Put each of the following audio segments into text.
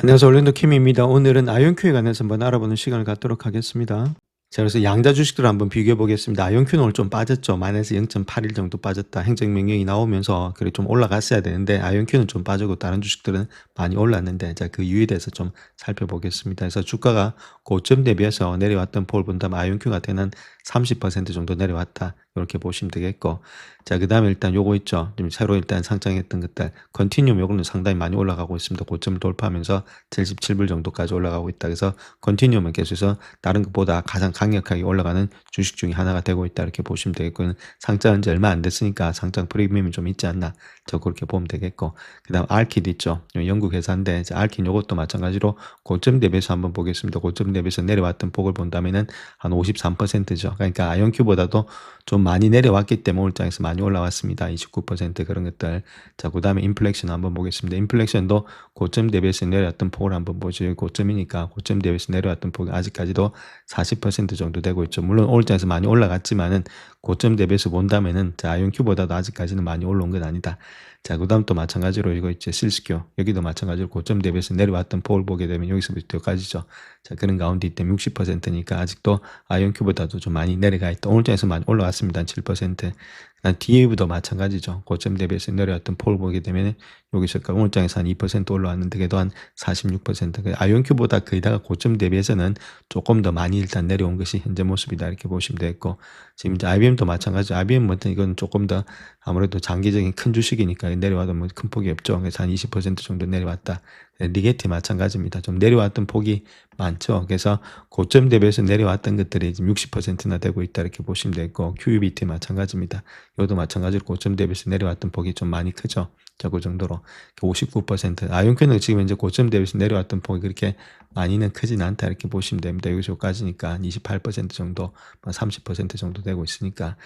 안녕하세요. 올랜도 킴입니다. 오늘은 아이온큐에 관해서 한번 알아보는 시간을 갖도록 하겠습니다. 자, 그래서 양자 주식들을 한번 비교해 보겠습니다. 아이온큐는 오늘 좀 빠졌죠. 마이너스 0.81 정도 빠졌다. 행정명령이 나오면서 그래 좀 올라갔어야 되는데 아이온큐는 좀 빠지고 다른 주식들은 많이 올랐는데, 자, 그 이유에 대해서 좀 살펴보겠습니다. 그래서 주가가 고점 대비해서 내려왔던 폭을 본다면 아이온큐 같은 경우는 30% 정도 내려왔다. 이렇게 보시면 되겠고, 자, 그 다음에 일단 요거 있죠. 좀 새로 일단 상장했던 것들 컨티뉴um, 요거는 상당히 많이 올라가고 있습니다. 고점을 돌파하면서 77불 정도까지 올라가고 있다. 그래서 컨티뉴um은 계속해서 다른 것보다 가장 강력하게 올라가는 주식 중에 하나가 되고 있다. 이렇게 보시면 되겠고, 상장한 지 얼마 안 됐으니까 상장 프리미엄이 좀 있지 않나, 저 그렇게 보면 되겠고, 그 다음 알킷 있죠. 영국 회사인데 알킷 요것도 마찬가지로 고점 대비해서 한번 보겠습니다. 고점 대비해서 내려왔던 폭을 본다면은 한 53%죠. 그러니까 아이온큐보다도 좀 많이 내려왔기 때문에 올장에서 많이 올라왔습니다. 29% 그런 것들. 자, 그 다음에 인플렉션 한번 보겠습니다. 인플렉션도 고점 대비해서 내려왔던 폭을 한번 보죠. 고점이니까 고점 대비해서 내려왔던 폭이 아직까지도 40% 정도 되고 있죠. 물론 올장에서 많이 올라갔지만은 고점 대비해서 본다면은 자, 아이온큐보다도 아직까지는 많이 올라온 건 아니다. 자, 그 다음 또 마찬가지로 이거 있죠. 실스큐. 여기도 마찬가지로 고점 대비해서 내려왔던 폭을 보게 되면 여기서부터 여기까지죠. 자, 그런 가운데 있다면 60%니까 아직도 아이온큐보다도 좀 많이 내려가 있다. 오늘장에서 많이 올라왔습니다. 7%. DAV도 마찬가지죠. 고점 대비해서 내려왔던 폭을 보게 되면 여기서 오늘장에서 한 2% 올라왔는데 그래도 한 46%. 아이온큐보다 거의 다가 고점 대비해서는 조금 더 많이 일단 내려온 것이 현재 모습이다. 이렇게 보시면 되겠고, 지금 이제 IBM도 마찬가지죠. IBM 이건 조금 더 아무래도 장기적인 큰 주식이니까 내려와도 뭐 큰 폭이 없죠. 그래서 한 20% 정도 내려왔다. 리게티 마찬가지입니다. 좀 내려왔던 폭이 많죠. 그래서 고점 대비해서 내려왔던 것들이 지금 60%나 되고 있다. 이렇게 보시면 되고, QUBT 마찬가지입니다. 이것도 마찬가지로 고점 대비해서 내려왔던 폭이 좀 많이 크죠. 자, 그 정도로 59%. 아이온큐는 지금 이제 고점 대비해서 내려왔던 폭이 그렇게 많이는 크진 않다. 이렇게 보시면 됩니다. 여기서까지니까 한 28% 정도, 30% 정도 되고 있으니까.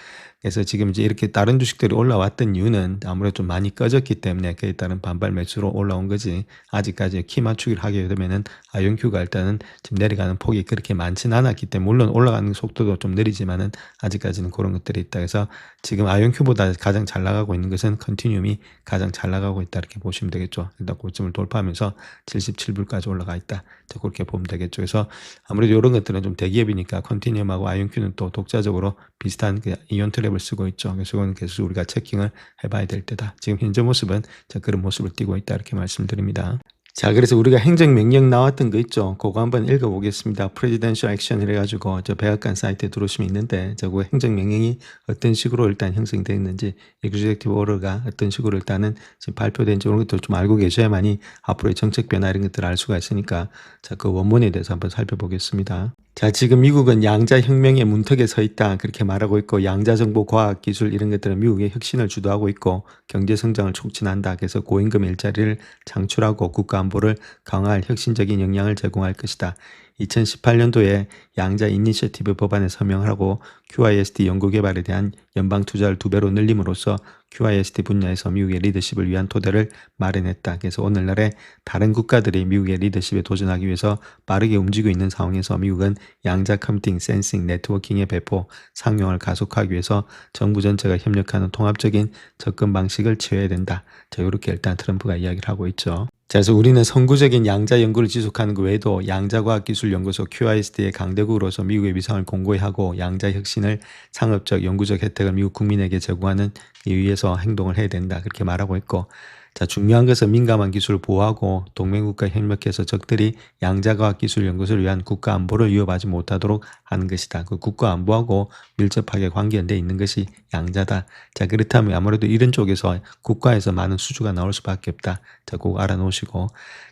그래서 지금 이제 이렇게 다른 주식들이 올라왔던 이유는 아무래도 좀 많이 꺼졌기 때문에 그에 따른 반발 매수로 올라온 거지, 아직까지 키 맞추기를 하게 되면은 아이온큐가 일단은 지금 내려가는 폭이 그렇게 많지는 않았기 때문에, 물론 올라가는 속도도 좀 느리지만은 아직까지는 그런 것들이 있다. 그래서 지금 아이온큐보다 가장 잘 나가고 있는 것은 컨티뉴움이 가장 잘 나가고 있다. 이렇게 보시면 되겠죠. 일단 고점을 돌파하면서 77불까지 올라가 있다. 그렇게 보면 되겠죠. 그래서 아무래도 이런 것들은 좀 대기업이니까 컨티뉴움하고 아이온큐는 또 독자적으로 비슷한 그 이온 트랩을 쓰고 있죠. 그래서 이건 계속 우리가 체킹을 해봐야 될 때다. 지금 현재 모습은 자, 그런 모습을 띠고 있다. 이렇게 말씀드립니다. 자, 그래서 우리가 행정명령 나왔던 거 있죠. 그거 한번 읽어보겠습니다. Presidential Action 이래가지고 저 백악관 사이트에 들어오시면 있는데, 저거 행정명령이 어떤 식으로 일단 형성되어 있는지, Executive Order가 어떤 식으로 일단은 지금 발표된지 이런 것들 좀 알고 계셔야만이 앞으로의 정책 변화 이런 것들을 알 수가 있으니까, 자, 그 원문에 대해서 한번 살펴보겠습니다. 자, 지금 미국은 양자혁명의 문턱에 서 있다. 그렇게 말하고 있고, 양자정보, 과학, 기술 이런 것들은 미국의 혁신을 주도하고 있고 경제성장을 촉진한다. 그래서 고임금 일자리를 창출하고 국가안보를 강화할 혁신적인 역량을 제공할 것이다. 2018년도에 양자 이니셔티브 법안에 서명하고 QISD 연구개발에 대한 연방 투자를 2배로 늘림으로써 QISD 분야에서 미국의 리더십을 위한 토대를 마련했다. 그래서 오늘날에 다른 국가들이 미국의 리더십에 도전하기 위해서 빠르게 움직이고 있는 상황에서 미국은 양자 컴퓨팅, 센싱, 네트워킹의 배포, 상용을 가속하기 위해서 정부 전체가 협력하는 통합적인 접근 방식을 취해야 된다. 자, 이렇게 일단 트럼프가 이야기를 하고 있죠. 자, 그래서 우리는 선구적인 양자 연구를 지속하는 것 외에도 양자과학기술연구소 QISD의 강대국으로서 미국의 위상을 공고히 하고 양자 혁신을 상업적, 연구적 혜택을 미국 국민에게 제공하는 위해서 행동을 해야 된다. 그렇게 말하고 있고, 자, 중요한 것은 민감한 기술을 보호하고 동맹국과 협력해서 적들이 양자과학기술연구소를 위한 국가안보를 위협하지 못하도록 하는 것이다. 그 국가안보하고 밀접하게 관계되어 있는 것이 양자다. 자, 그렇다면 아무래도 이런 쪽에서 국가에서 많은 수주가 나올 수밖에 없다. 자, 그거 알아놓으시고,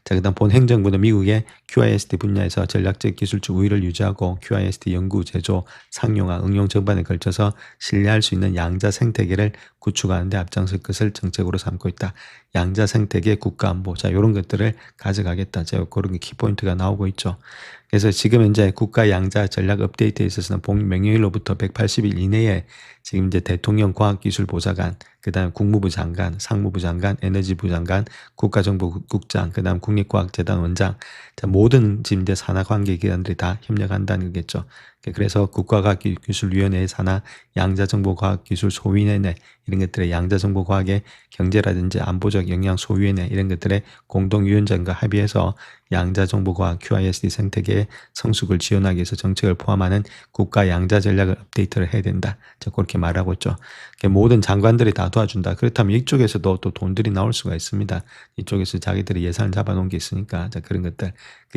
자, 그다음 본 행정부는 미국의 QISD 분야에서 전략적 기술적 우위를 유지하고 QISD 연구, 제조, 상용화, 응용 전반에 걸쳐서 신뢰할 수 있는 양자 생태계를 구축하는 데 앞장설 것을 정책으로 삼고 있다. 양자 생태계, 국가안보, 자, 이런 것들을 가져가겠다. 자, 그런 게 키포인트가 나오고 있죠. 그래서 지금 현재 국가 양자 전략 업데이트에 있어서는 본 명령일로부터 180일 이내에 지금 이제 대통령 과학기술보좌관, 그다음 국무부 장관, 상무부 장관, 에너지부 장관, 국가정보국장, 그다음 국립과학재단 원장, 자, 모든 지금 이제 산하 관계기관들이 다 협력한다는 거겠죠. 그래서 국가과학기술위원회의 산하 양자정보과학기술 소위원회 이런 것들의 양자정보과학의 경제라든지 안보적 역량 소위원회 이런 것들의 공동위원장과 합의해서 양자정보과학 QISD 생태계의 성숙을 지원하기 위해서 정책을 포함하는 국가 양자 전략을 업데이트를 해야 된다. 자, 그렇게 말하고 있죠. 모든 장관들이 다 도와준다. 그렇다면 이쪽에서도 또 돈들이 나올 수가 있습니다. 이쪽에서 자기들이 예산을 잡아놓은 게 있으니까 자, 그런 것들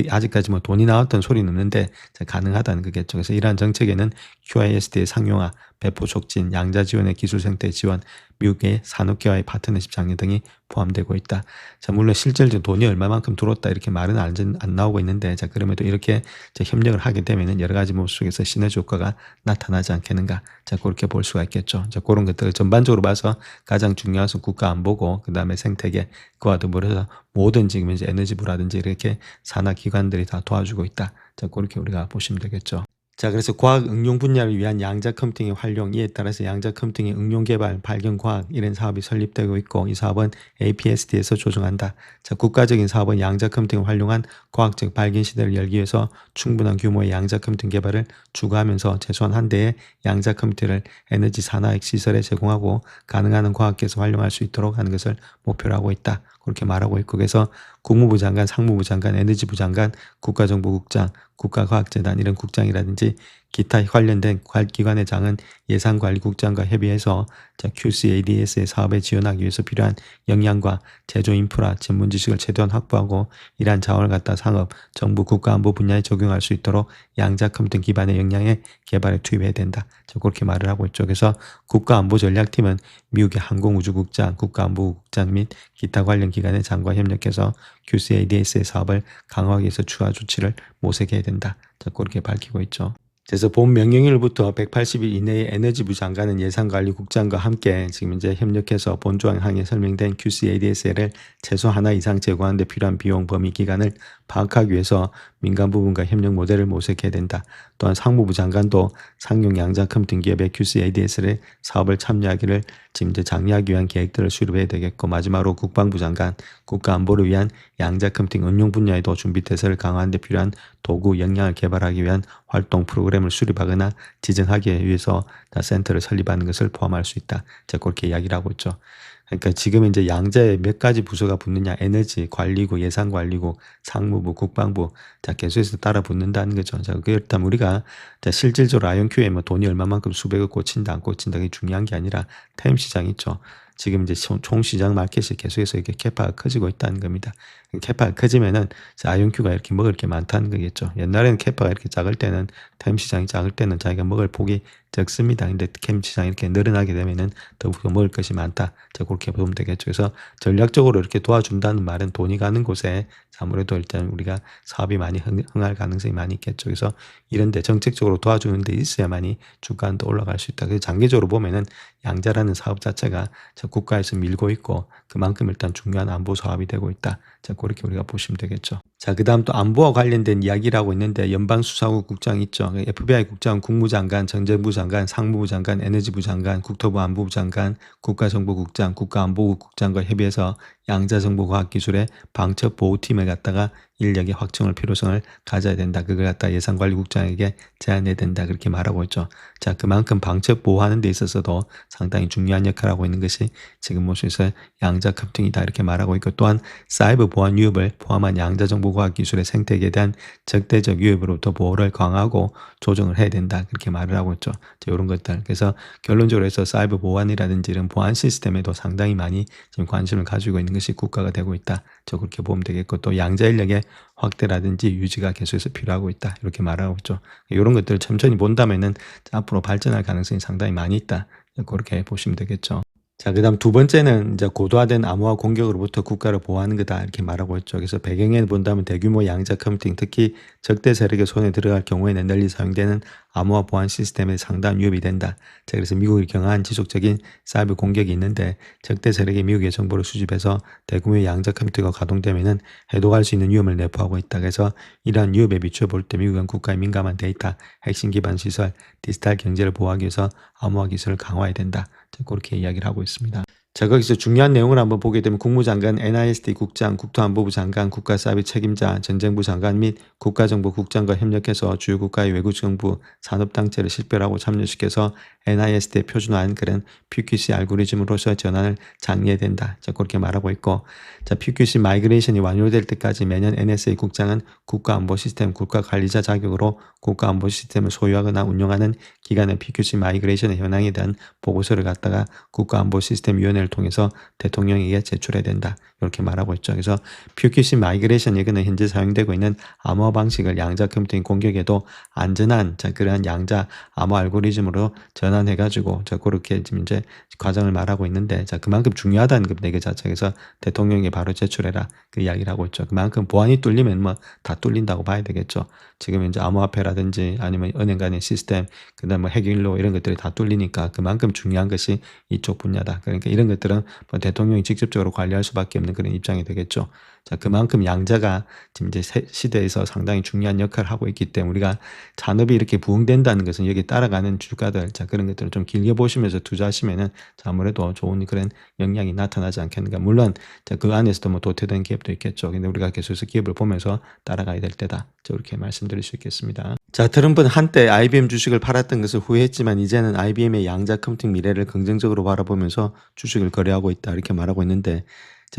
아직까지 뭐 돈이 나왔던 소리는 없는데 자, 가능하다는 거겠죠. 그래서 이러한 정책에는 QISD의 상용화, 배포 촉진, 양자 지원의 기술 생태 지원, 미국의 산업계와의 파트너십 장려 등이 포함되고 있다. 자, 물론 실질적으로 돈이 얼마만큼 들어왔다 이렇게 말은 안 나오고 있는데 자, 그럼에도 이렇게 협력을 하게 되면은 여러 가지 모습 속에서 시너지 효과가 나타나지 않겠는가. 자, 그렇게 볼 수가 있겠죠. 자, 그런 것들을 전반적으로 봐서 가장 중요한 것은 국가 안보고 그다음에 생태계 그와 더불어서 모든 지금 이제 에너지부라든지 이렇게 산하 기관들이 다 도와주고 있다. 자, 그렇게 우리가 보시면 되겠죠. 자, 그래서 과학 응용 분야를 위한 양자 컴퓨팅의 활용, 이에 따라서 양자 컴퓨팅의 응용 개발, 발견 과학 이런 사업이 설립되고 있고 이 사업은 APSD에서 조정한다. 자, 국가적인 사업은 양자 컴퓨팅을 활용한 과학적 발견 시대를 열기 위해서 충분한 규모의 양자 컴퓨팅 개발을 추구하면서 최소한 한 대의 양자 컴퓨터를 에너지 산하액 시설에 제공하고 가능한 한 과학계에서 활용할 수 있도록 하는 것을 목표로 하고 있다. 그렇게 말하고 있고 그래서 국무부 장관, 상무부 장관, 에너지부 장관, 국가정보국장, 국가과학재단 이런 국장이라든지 기타 관련된 기관의 장은 예산관리국장과 협의해서 QCADS의 사업에 지원하기 위해서 필요한 역량과 제조 인프라, 전문 지식을 최대한 확보하고 이러한 자원을 갖다 상업, 정부, 국가안보 분야에 적용할 수 있도록 양자 컴퓨팅 기반의 역량의 개발에 투입해야 된다. 그렇게 말을 하고 있죠. 그래서 국가안보전략팀은 미국의 항공우주국장, 국가안보국장 및 기타 관련 기관의 장과 협력해서 QCADS의 사업을 강화하기 위해서 추가 조치를 모색해야 된다. 그렇게 밝히고 있죠. 그래서 본 명령일부터 180일 이내에 에너지부 장관은 예산관리국장과 함께 지금 이제 협력해서 본조항 항에 설명된 QCADS를 최소 하나 이상 제공하는 데 필요한 비용 범위 기간을 파악하기 위해서 민간 부분과 협력 모델을 모색해야 된다. 또한 상무부 장관도 상용 양자 컴퓨팅 기업의 QCADS를 사업을 참여하기를 지금 이제 장려하기 위한 계획들을 수립해야 되겠고 마지막으로 국방부 장관 국가안보를 위한 양자 컴퓨팅 응용 분야에도 준비 태세를 강화하는 데 필요한 도구 역량을 개발하기 위한 활동 프로그램을 수립하거나 지정하기 위해서 센터를 설립하는 것을 포함할 수 있다. 제가 그렇게 이야기를 하고 있죠. 그러니까 지금 이제 양자에 몇 가지 부서가 붙느냐 에너지, 관리국, 예산관리국, 상무부, 국방부 자 계속해서 따라 붙는다는 거죠. 자, 그렇다면 우리가 자, 실질적으로 아이온큐에 뭐 돈이 얼마만큼 수백억 꽂힌다 안 꽂힌다 그게 중요한 게 아니라 타임 시장 있죠. 지금 이제 총 시장 마켓이 계속해서 이렇게 캐파가 커지고 있다는 겁니다. 캐파가 커지면은 아이온큐가 이렇게 먹을 게 많다는 거겠죠. 옛날에는 캐파가 이렇게 작을 때는 타임 시장이 작을 때는 자기가 먹을 폭이 적습니다. 근데 캠 시장이 이렇게 늘어나게 되면은 더욱더 먹을 것이 많다. 자, 그렇게 보면 되겠죠. 그래서 전략적으로 이렇게 도와준다는 말은 돈이 가는 곳에 아무래도 일단 우리가 사업이 많이 흥할 가능성이 많이 있겠죠. 그래서 이런데 정책적으로 도와주는 데 있어야만이 주가도 올라갈 수 있다. 그래서 장기적으로 보면은 양자라는 사업 자체가 국가에서 밀고 있고 그만큼 일단 중요한 안보 사업이 되고 있다. 자, 그렇게 우리가 보시면 되겠죠. 자, 그 다음 또 안보와 관련된 이야기를 하고 있는데 연방수사국 국장 있죠. FBI 국장, 국무장관, 정정부 장관, 상무부 장관, 에너지부 장관, 국토부 안보부 장관, 국가정보국장, 국가안보국 국장과 협의해서 양자정보과학기술의 방첩보호팀을 갖다가 인력의 확충을 필요성을 가져야 된다. 그걸 갖다 예산관리국장에게 제안해야 된다. 그렇게 말하고 있죠. 자, 그만큼 방첩보호하는 데 있어서도 상당히 중요한 역할을 하고 있는 것이 지금 모습에서 양자 컴퓨팅이다. 이렇게 말하고 있고 또한 사이버 보안 위협을 포함한 양자정보과학기술의 생태계에 대한 적대적 위협으로부터 보호를 강화하고 조정을 해야 된다. 그렇게 말을 하고 있죠. 자, 이런 것들. 그래서 결론적으로 해서 사이버 보안이라든지 이런 보안 시스템에도 상당히 많이 지금 관심을 가지고 있는 것이 국가가 되고 있다. 저 그렇게 보면 되겠고 또 양자 인력의 확대라든지 유지가 계속해서 필요하고 있다. 이렇게 말하고 있죠. 이런 것들을 천천히 본다면은 앞으로 발전할 가능성이 상당히 많이 있다. 그렇게 보시면 되겠죠. 자, 그다음 두 번째는 이제 고도화된 암호화 공격으로부터 국가를 보호하는 거다 이렇게 말하고 있죠. 그래서 배경에 본다면 대규모 양자 컴퓨팅, 특히 적대 세력의 손에 들어갈 경우에는 널리 사용되는 암호화 보안 시스템에 상당한 위협이 된다. 자, 그래서 미국이 경화한 지속적인 사이버 공격이 있는데 적대 세력이 미국의 정보를 수집해서 대규모의 양자 컴퓨터가 가동되면은 해독할 수 있는 위험을 내포하고 있다. 그래서 이러한 위협에 비추어 볼 때 미국은 국가의 민감한 데이터, 핵심 기반 시설, 디지털 경제를 보호하기 위해서 암호화 기술을 강화해야 된다. 자, 그렇게 이야기를 하고 있습니다. 자, 거기서 중요한 내용을 한번 보게 되면 국무장관, NIST 국장, 국토안보부 장관, 국가사업의 책임자, 전쟁부 장관 및 국가정보국장과 협력해서 주요 국가의 외국정부 산업단체를 식별하고 참여시켜서 NIST에 표준화한 그런 PQC 알고리즘으로서 전환을 장려해야 된다. 자, 그렇게 말하고 있고, 자, PQC 마이그레이션이 완료될 때까지 매년 NSA 국장은 국가안보시스템 국가관리자 자격으로 국가안보 시스템을 소유하거나 운영하는 기관의 PQC 마이그레이션의 현황에 대한 보고서를 갖다가 국가안보시스템위원회를 통해서 대통령에게 제출해야 된다. 이렇게 말하고 있죠. 그래서 PQC 마이그레이션 이거는 현재 사용되고 있는 암호화 방식을 양자 컴퓨팅 공격에도 안전한 그러한 양자 암호 알고리즘으로 전환해가지고 그렇게 지금 이제 과정을 말하고 있는데, 자, 그만큼 중요하다는 겁니다. 이게 자체에서 대통령에게 바로 제출해라 그 이야기를 하고 있죠. 그만큼 보안이 뚫리면 뭐 다 뚫린다고 봐야 되겠죠. 지금 이제 암호화폐라든지 아니면 은행 간의 시스템, 그다음 뭐 핵일로 이런 것들이 다 뚫리니까 그만큼 중요한 것이 이쪽 분야다. 그러니까 이런 것들은 뭐 대통령이 직접적으로 관리할 수밖에 없는 그런 입장이 되겠죠. 자, 그만큼 양자가 지금 이제 시대에서 상당히 중요한 역할을 하고 있기 때문에 우리가 산업이 이렇게 부흥된다는 것은 여기 따라가는 주가들, 자, 그런 것들을 좀 길게 보시면서 투자하시면은 아무래도 좋은 그런 영향이 나타나지 않겠는가. 물론 그 안에서도 뭐 도태된 기업도 있겠죠. 근데 우리가 계속해서 기업을 보면서 따라가야 될 때다. 저렇게 말씀드릴 수 있겠습니다. 자, 트럼프는 한때 IBM 주식을 팔았던 것을 후회했지만 이제는 IBM의 양자 컴퓨팅 미래를 긍정적으로 바라보면서 주식을 거래하고 있다 이렇게 말하고 있는데,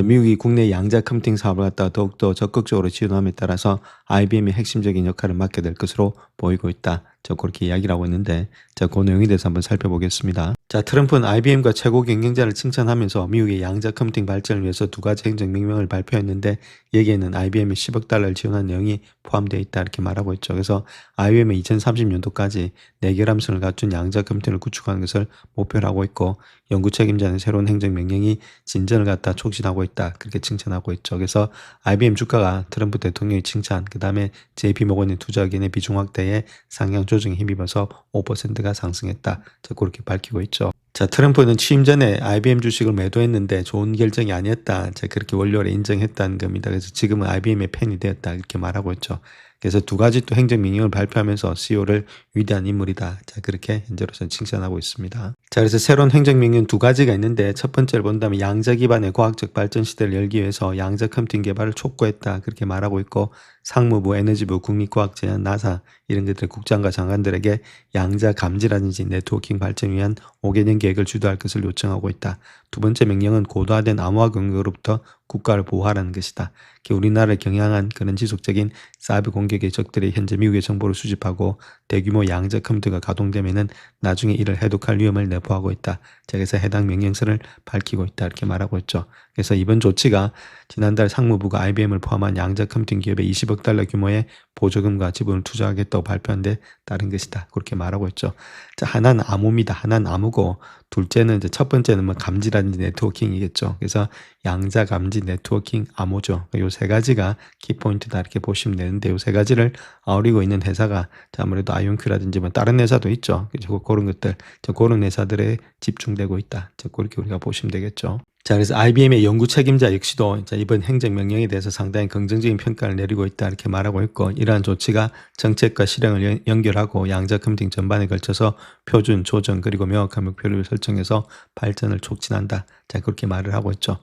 미국이 국내 양자 컴퓨팅 사업을 갖다가 더욱더 적극적으로 지원함에 따라서 IBM이 핵심적인 역할을 맡게 될 것으로 보이고 있다. 그렇게 이야기를 하고 있는데, 자, 그 내용에 대해서 한번 살펴보겠습니다. 자, 트럼프는 IBM과 최고 경쟁자를 칭찬하면서 미국의 양자 컴퓨팅 발전을 위해서 두 가지 행정명령을 발표했는데, 여기에는 IBM이 10억 달러를 지원한 내용이 포함되어 있다 이렇게 말하고 있죠. 그래서 IBM이 2030년도까지 4결함선을 갖춘 양자 컴퓨팅을 구축하는 것을 목표로 하고 있고, 연구 책임자는 새로운 행정명령이 진전을 갖다 촉진하고 있다 그렇게 칭찬하고 있죠. 그래서 IBM 주가가 트럼프 대통령의 칭찬, 그 다음에 JP모건의 투자 의견의 비중 확대에 상향 조정에 힘입어서 5%가 상승했다. 그렇게 밝히고 있죠. 자, 트럼프는 취임 전에 IBM 주식을 매도했는데 좋은 결정이 아니었다. 그렇게 원료를 인정했다는 겁니다. 그래서 지금은 IBM의 팬이 되었다 이렇게 말하고 있죠. 그래서 두 가지 또 행정명령을 발표하면서 CEO를 위대한 인물이다. 자, 그렇게 현재로서는 칭찬하고 있습니다. 자, 그래서 새로운 행정명령 두 가지가 있는데, 첫 번째를 본다면 양자 기반의 과학적 발전 시대를 열기 위해서 양자 컴퓨팅 개발을 촉구했다 그렇게 말하고 있고, 상무부, 에너지부, 국립과학재단, 나사 이런 것들의 국장과 장관들에게 양자 감지라든지 네트워킹 발전을 위한 5개년 계획을 주도할 것을 요청하고 있다. 두 번째 명령은 고도화된 암호화 공격으로부터 국가를 보호하라는 것이다. 우리나라를 경향한 그런 지속적인 사이버 공격의 적들이 현재 미국의 정보를 수집하고 대규모 양자 컴퓨터가 가동되면은 나중에 이를 해독할 위험을 내포하고 있다. 그래서 해당 명령서를 밝히고 있다 이렇게 말하고 있죠. 그래서 이번 조치가 지난달 상무부가 IBM을 포함한 양자 컴퓨팅 기업에 20억 달러 규모의 보조금과 지분을 투자하겠다고 발표한 데 따른 것이다. 그렇게 말하고 있죠. 자, 하나는 암호입니다. 하나는 암호고, 둘째는 이제 첫 번째는 뭐 감지라든지 네트워킹이겠죠. 그래서 양자 감지, 네트워킹, 암호죠. 요 세 가지가 키포인트다 이렇게 보시면 되는데, 요 세 가지를 아우리고 있는 회사가 아무래도 아이온큐라든지 뭐 다른 회사도 있죠. 그런 것들, 그런 회사들에 집중되고 있다. 그렇게 우리가 보시면 되겠죠. 자, 그래서 IBM의 연구 책임자 역시도 이번 행정명령에 대해서 상당히 긍정적인 평가를 내리고 있다 이렇게 말하고 있고, 이러한 조치가 정책과 실행을 연결하고 양자 컴퓨팅 전반에 걸쳐서 표준, 조정 그리고 명확한 목표를 설정해서 발전을 촉진한다. 자, 그렇게 말을 하고 있죠.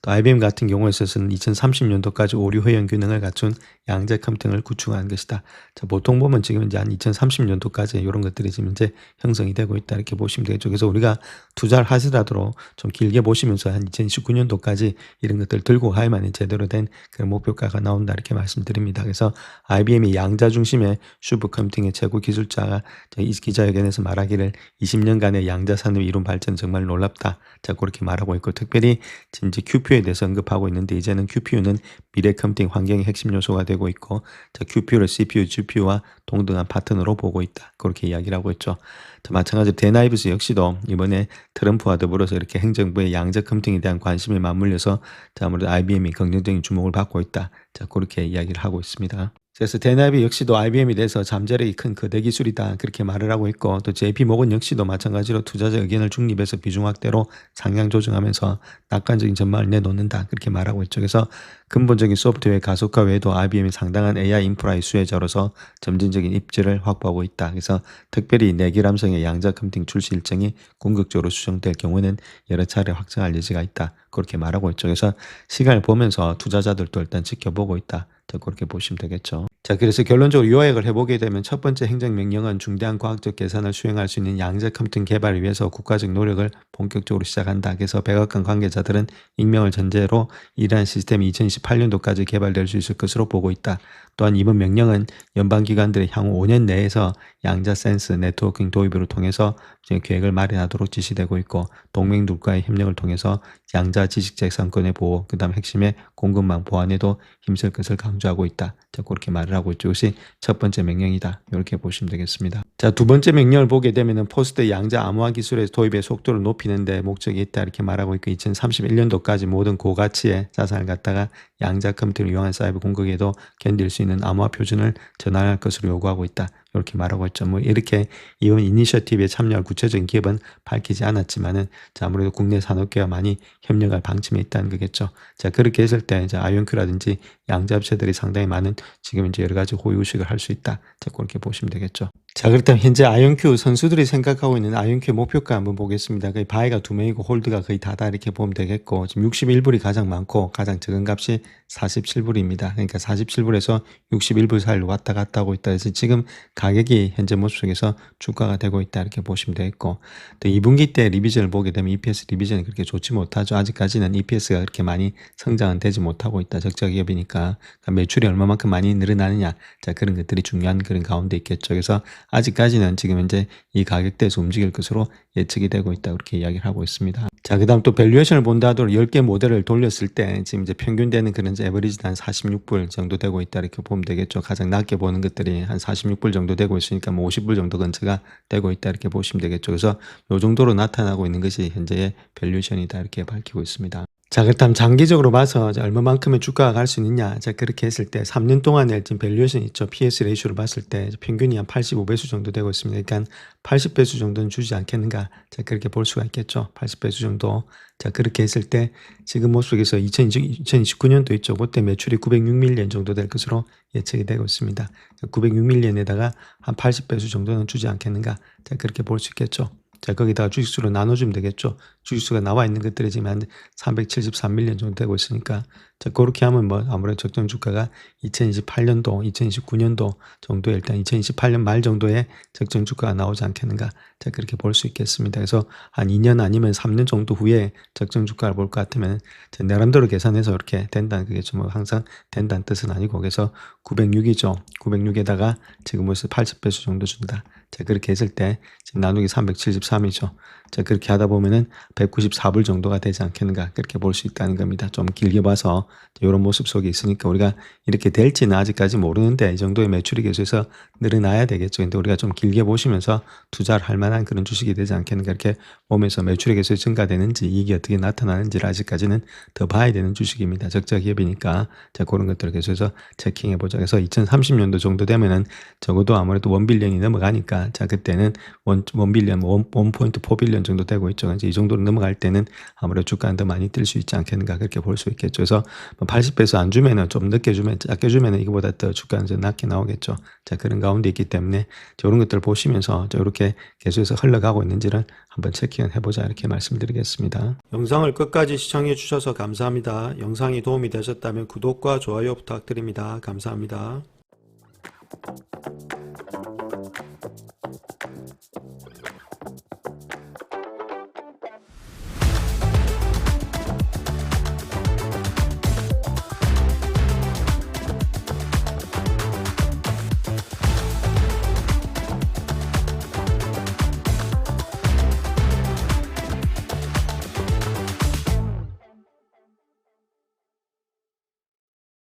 또 IBM 같은 경우에 있어서는 2030년도까지 오류 회원 기능을 갖춘 양자 컴퓨팅을 구축하는 것이다. 자, 보통 보면 지금 이제 한 2030년도까지 이런 것들이 지금 이제 형성이 되고 있다 이렇게 보시면 되겠죠. 그래서 우리가 투자를 하시더라도 좀 길게 보시면서 한 2019년도까지 이런 것들 들고 가야만 제대로 된 그런 목표가가 나온다 이렇게 말씀드립니다. 그래서 IBM이 양자 중심의 슈퍼컴퓨팅의 최고 기술자가 이 기자회견에서 말하기를 20년간의 양자 산업의 이룬 발전 정말 놀랍다. 자, 그렇게 말하고 있고, 특별히 지금 이제 QPU에 대해서 언급하고 있는데 이제는 QPU는 미래 컴퓨팅 환경의 핵심 요소가 되고 있고 자, QPU를 CPU, GPU와 동등한 파트너로 보고 있다. 그렇게 이야기를 하고 있죠. 자, 마찬가지로 데나이브스 역시도 이번에 트럼프와 더불어서 이렇게 행정부의 양자 컴퓨팅에 대한 관심이 맞물려서 자, 아무래도 IBM이 긍정적인 주목을 받고 있다. 자, 그렇게 이야기를 하고 있습니다. 그래서 데나이브 역시도 IBM에 대해서 잠재력이 큰 거대 기술이다 그렇게 말을 하고 있고 또 JP 모건 역시도 마찬가지로 투자자 의견을 중립해서 비중 확대로 상향 조정하면서 낙관적인 전망을 내놓는다 그렇게 말하고 있죠. 그래서 근본적인 소프트웨어 가속화 외에도 IBM이 상당한 AI 인프라의 수혜자로서 점진적인 입지를 확보하고 있다. 그래서 특별히 내기람성의 양자 컴퓨팅 출시 일정이 궁극적으로 수정될 경우는 여러 차례 확정할 여지가 있다. 그렇게 말하고 있죠. 그래서 시간을 보면서 투자자들도 일단 지켜보고 있다. 자, 그렇게 보시면 되겠죠. 자, 그래서 결론적으로 요약을 해보게 되면 첫 번째 행정명령은 중대한 과학적 계산을 수행할 수 있는 양자 컴퓨팅 개발을 위해서 국가적 노력을 본격적으로 시작한다. 그래서 백악관 관계자들은 익명을 전제로 이러한 시스템이 2028년도까지 개발될 수 있을 것으로 보고 있다. 또한 이번 명령은 연방기관들의 향후 5년 내에서 양자 센스 네트워킹 도입을 통해서 계획을 마련하도록 지시되고 있고 동맹국과의 협력을 통해서 양자 지식재산권의 보호, 그 다음 핵심의 공급망 보완에도 힘쓸 것을 강조하고 있다. 자, 그렇게 말을 하고 있죠. 이것이 첫 번째 명령이다. 이렇게 보시면 되겠습니다. 자, 두 번째 명령을 보게 되면은 포스트 양자 암호화 기술의 도입의 속도를 높이는데 목적이 있다. 이렇게 말하고 있고 2031년도까지 모든 고가치의 자산을 갖다가 양자 컴퓨터를 이용한 사이버 공격에도 견딜 수 있는 암호화 표준을 전환할 것으로 요구하고 있다. 이렇게 말하고 있죠. 뭐 이렇게 이번 이니셔티브에 참여할 구체적인 기업은 밝히지 않았지만은 자, 아무래도 국내 산업계와 많이 협력할 방침에 있다는 거겠죠. 자, 그렇게 했을 때 이제 아이온큐라든지 양자업체들이 상당히 많은 지금 이제 여러 가지 호의호식을 할 수 있다. 자, 그렇게 보시면 되겠죠. 자, 그렇다면 현재 아이온큐 선수들이 생각하고 있는 아이온큐 목표가 한번 보겠습니다. 거의 바이가 2명이고 홀드가 거의 다다 이렇게 보면 되겠고 지금 61불이 가장 많고 가장 적은 값이 47불입니다. 그러니까 47불에서 61불 사이로 왔다 갔다 하고 있다 해서 지금 가격이 현재 모습 속에서 주가가 되고 있다 이렇게 보시면 되겠고 또 2분기 때 리비전을 보게 되면 EPS 리비전이 그렇게 좋지 못하죠. 아직까지는 EPS가 그렇게 많이 성장은 되지 못하고 있다. 적자 기업이니까 그러니까 매출이 얼마만큼 많이 늘어나느냐 자, 그런 것들이 중요한 그런 가운데 있겠죠. 그래서 아직까지는 지금 현재 이 가격대에서 움직일 것으로 예측이 되고 있다 그렇게 이야기를 하고 있습니다. 자, 그 다음 또 밸류에이션을 본다 하더라도 10개 모델을 돌렸을 때 지금 이제 평균 되는 그런 에버리지도 한 46불 정도 되고 있다 이렇게 보면 되겠죠. 가장 낮게 보는 것들이 한 46불 정도 되고 있으니까 뭐 50불 정도 근처가 되고 있다 이렇게 보시면 되겠죠. 그래서 이 정도로 나타나고 있는 것이 현재의 밸류에이션이다 이렇게 밝히고 있습니다. 자, 그렇다면 장기적으로 봐서 얼마만큼의 주가가 갈 수 있느냐. 자, 그렇게 했을 때 3년 동안에 지금 밸류에이션 있죠. PS 레이쇼를 봤을 때 평균이 한 85배수 정도 되고 있습니다. 그러니까 80배수 정도는 주지 않겠는가. 자, 그렇게 볼 수가 있겠죠. 80배수 정도. 자, 그렇게 했을 때 지금 모습 속에서 2029년도 있죠. 그때 매출이 906밀리언 정도 될 것으로 예측이 되고 있습니다. 906밀리언에다가 한 80배수 정도는 주지 않겠는가. 자, 그렇게 볼 수 있겠죠. 자, 거기다가 주식수로 나눠주면 되겠죠. 주식수가 나와 있는 것들이 지금 한 373밀리언 정도 되고 있으니까. 자, 그렇게 하면 뭐 아무래도 적정 주가가 2028년도, 2029년도 정도에 일단 2028년 말 정도에 적정 주가가 나오지 않겠는가. 자, 그렇게 볼 수 있겠습니다. 그래서 한 2년 아니면 3년 정도 후에 적정 주가를 볼 것 같으면 나름대로 계산해서 이렇게 된다는 거겠죠. 뭐 항상 된다는 뜻은 아니고 그래서 906이죠. 906에다가 지금 벌써 80배수 정도 준다. 자, 그렇게 했을 때 지금 나누기 373이죠. 자, 그렇게 하다 보면은 194불 정도가 되지 않겠는가 그렇게 볼 수 있다는 겁니다. 좀 길게 봐서 이런 모습 속에 있으니까 우리가 이렇게 될지는 아직까지 모르는데 이 정도의 매출이 계속해서 늘어나야 되겠죠. 근데 우리가 좀 길게 보시면서 투자를 할 만한 그런 주식이 되지 않겠는가 이렇게 보면서 매출이 계속 증가되는지 이익이 어떻게 나타나는지를 아직까지는 더 봐야 되는 주식입니다. 적자 기업이니까 자, 그런 것들을 계속해서 체킹해 보자. 그래서 2030년도 정도 되면은 적어도 아무래도 1빌리언이 넘어가니까 자, 그때는 1빌리언, 1.4빌리언 정도 되고 있죠. 이제 이 정도로 넘어갈 때는 아무래도 주가는 더 많이 뛸 수 있지 않겠는가 그렇게 볼 수 있겠죠. 그래서 80배수 안 주면은 좀 늦게 주면 작게 주면은 이거보다 더 주가는 좀 낮게 나오겠죠. 자, 그런 가운데 있기 때문에 이런 것들을 보시면서 이렇게 계속해서 흘러가고 있는지를 한번 체킹해 보자 이렇게 말씀드리겠습니다. 영상을 끝까지 시청해 주셔서 감사합니다. 영상이 도움이 되셨다면 구독과 좋아요 부탁드립니다. 감사합니다.